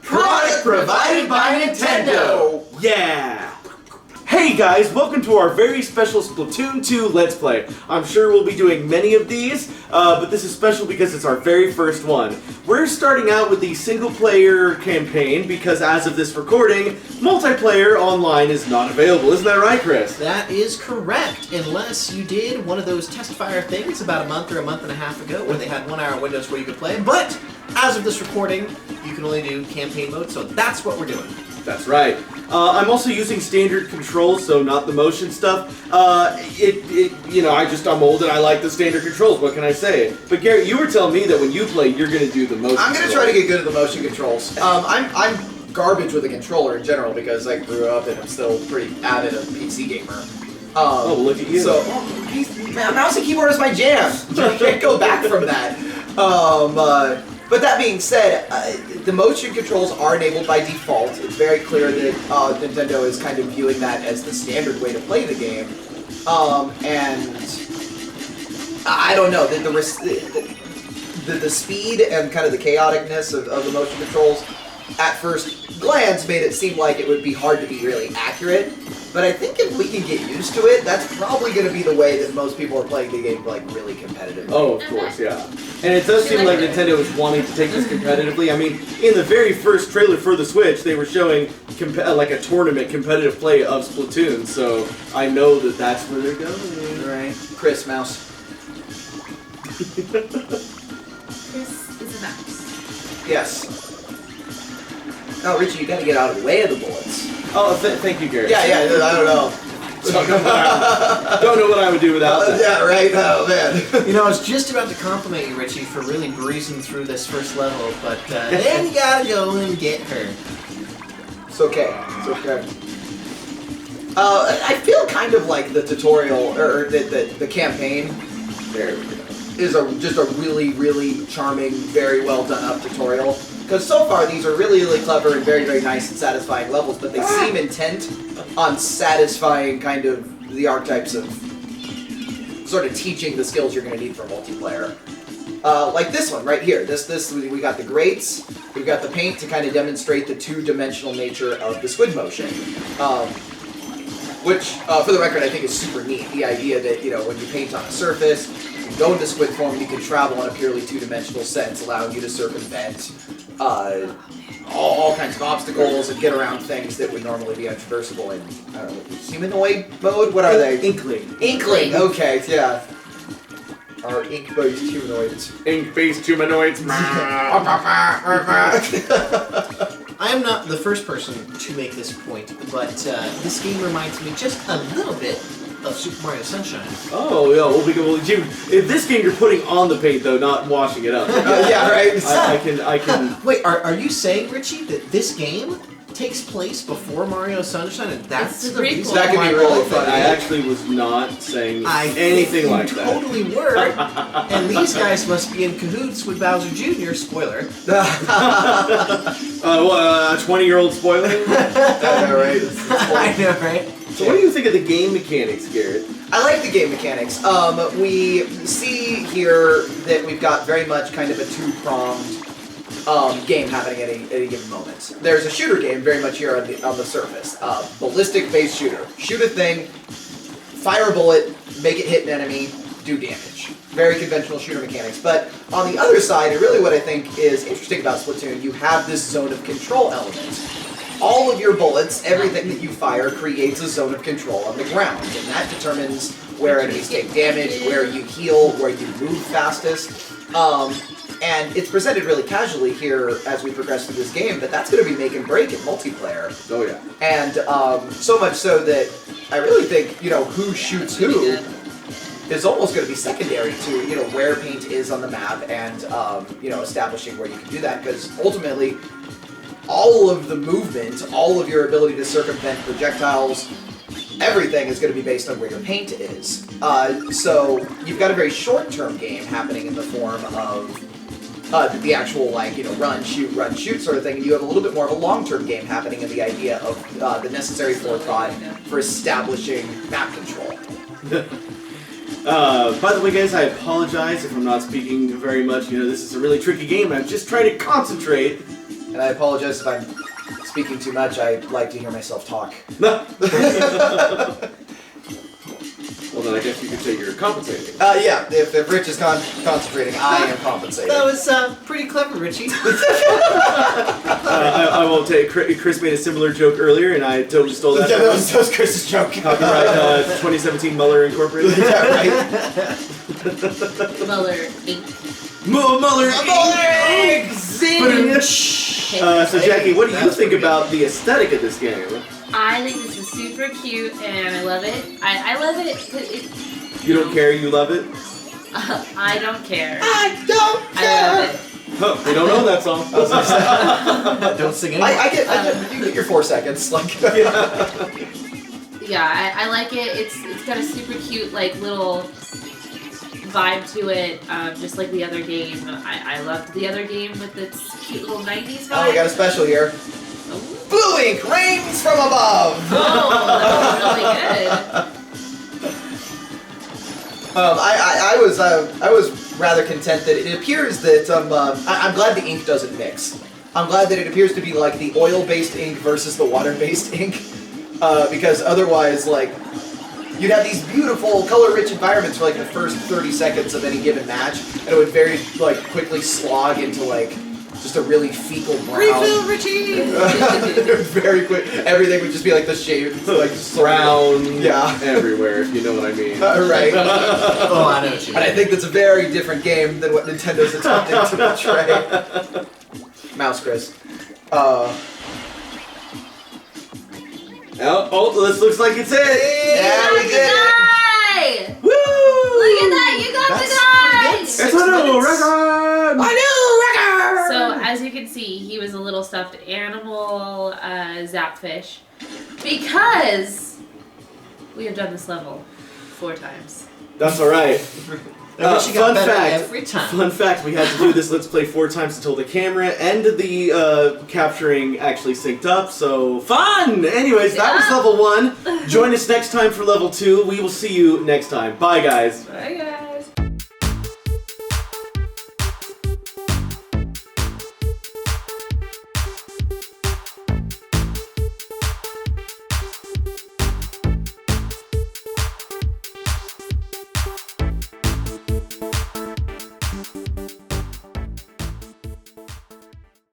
Product provided by Nintendo! Yeah! Hey guys, welcome to our very special Splatoon 2 Let's Play. I'm sure we'll be doing many of these, but this is special because it's our very first one. We're starting out with the single-player campaign because as of this recording, multiplayer online is not available. Isn't that right, Chris? That is correct, unless you did one of those test fire things about a month or a month and a half ago where they had 1 hour windows where you could play, but as of this recording, you can only do campaign mode, so that's what we're doing. That's right. I'm also using standard controls, so not the motion stuff. I'm old and I like the standard controls. What can I say? But Garrett, you were telling me that when you play, you're going to do the motion. I'm going to try to get good at the motion controls. I'm garbage with a controller in general because I grew up and I'm still pretty avid a PC gamer. Oh, look at you. So, mouse and keyboard is my jam. You can't go back from that. But that being said, the motion controls are enabled by default. It's very clear that Nintendo is kind of viewing that as the standard way to play the game. And I don't know, the speed and kind of the chaoticness of the motion controls at first glance made it seem like it would be hard to be really accurate. But I think if we can get used to it, that's probably going to be the way that most people are playing the game, like, really competitively. Oh, of course, yeah. And it does seem like Nintendo is wanting to take this competitively. I mean, in the very first trailer for the Switch, they were showing like a tournament competitive play of Splatoon, so I know that that's where they're going. Right. Chris, mouse. Chris is a mouse. Yes. Oh, Richie, you gotta get out of the way of the bullets. Oh, thank you, Garrett. Yeah, I don't know. Don't know what I would do without that. Yeah, right? Oh, man. You know, I was just about to compliment you, Richie, for really breezing through this first level, but then you gotta go and get her. It's okay. It's okay. I feel kind of like the tutorial, or the campaign, There we go. is just a really, really charming, very well done up tutorial. Because so far these are really, really clever and very, very nice and satisfying levels, but they seem intent on satisfying kind of the archetypes of sort of teaching the skills you're going to need for multiplayer. Like this one right here. We got the grates, we've got the paint to kind of demonstrate the two-dimensional nature of the squid motion. Which, for the record, I think is super neat. The idea that, when you paint on a surface, you go into squid form, you can travel in a purely two-dimensional sense, allowing you to circumvent all kinds of obstacles and get around things that would normally be untraversable in, I don't know, humanoid mode? What are they? Inkling. Inkling, okay, yeah. Our ink-based humanoids. Ink-based humanoids. I am not the first person to make this point, but this game reminds me just a little bit of Super Mario Sunshine. Oh, yeah, if this game you're putting on the paint, though, not washing it up. Yeah, right. I can... Wait, are you saying, Richie, that this game takes place before Mario Sunshine, and that's the reason That could be really funny. I actually was not saying anything like that. Totally were. And these guys must be in cahoots with Bowser Jr. Spoiler. 20-year-old spoiler? I know, right? I know, right? So what do you think of the game mechanics, Garrett? I like the game mechanics. We see here that we've got very much kind of a two-pronged game happening at any given moment. There's a shooter game very much here on the surface. Ballistic-based shooter. Shoot a thing, fire a bullet, make it hit an enemy, do damage. Very conventional shooter mechanics. But on the other side, and really what I think is interesting about Splatoon, you have this zone of control element. All of your bullets, everything that you fire, creates a zone of control on the ground, and that determines where enemies take damage, where you heal, where you move fastest. And it's presented really casually here as we progress through this game, but that's going to be make and break in multiplayer. Oh, yeah. And so much so that I really think, who shoots who is almost going to be secondary to, where paint is on the map and, establishing where you can do that, because ultimately, all of the movement, all of your ability to circumvent projectiles, everything is going to be based on where your paint is. So you've got a very short-term game happening in the form of the actual, run, shoot sort of thing, and you have a little bit more of a long-term game happening in the idea of the necessary forethought for establishing map control. By the way, guys, I apologize if I'm not speaking very much. This is a really tricky game, and I'm just trying to concentrate And I apologize if I'm speaking too much. I like to hear myself talk. Well, then I guess you could say you're compensating. Yeah, if Rich is concentrating, I am compensating. That was pretty clever, Richie. I won't take. Chris made a similar joke earlier, and I totally stole that. Yeah, that was Chris's joke. Copyright 2017 Muller Incorporated. Yeah, right. Muller Inc. Muller Inc. So Jackie, what do you think about the aesthetic of this game? I think this is super cute and I love it. I love it. You don't care, you love it? I don't care. I don't I love it. Oh, we don't know that song. Don't sing anymore. I get you get your 4 seconds. Like, Yeah, I like it. It's got a super cute like little vibe to it, just like the other game. I loved the other game with its cute little 90s vibe. oh, we got a special here. Oh, Blue ink rains from above. that was I was rather content that it appears that I'm glad the ink doesn't mix. I'm glad that it appears to be like the oil-based ink versus the water-based ink, because otherwise, like, you'd have these beautiful, color-rich environments for like the first 30 seconds of any given match, and it would very like quickly slog into like just a really fecal brown. Refill, Richie! Very quick. Everything would just be like the shade, like Brown Yeah. everywhere, if you know what I mean. Right. Oh, I know what you mean. And I think that's a very different game than what Nintendo's attempting to portray. Mouse Chris. Oh, this looks like it's it! Yeah, we did it! Die! Woo! Look at that! You got That's the die! It's a new record! So as you can see, he was a little stuffed animal zapfish because we have done this level 4 times. That's alright. Richie got Fun better fact. every time. Fun fact, we had to do this Let's Play 4 times until the camera and the capturing actually synced up, so fun! Anyways, that was level 1. Join us next time for level 2. We will see you next time. Bye, guys. Bye guys.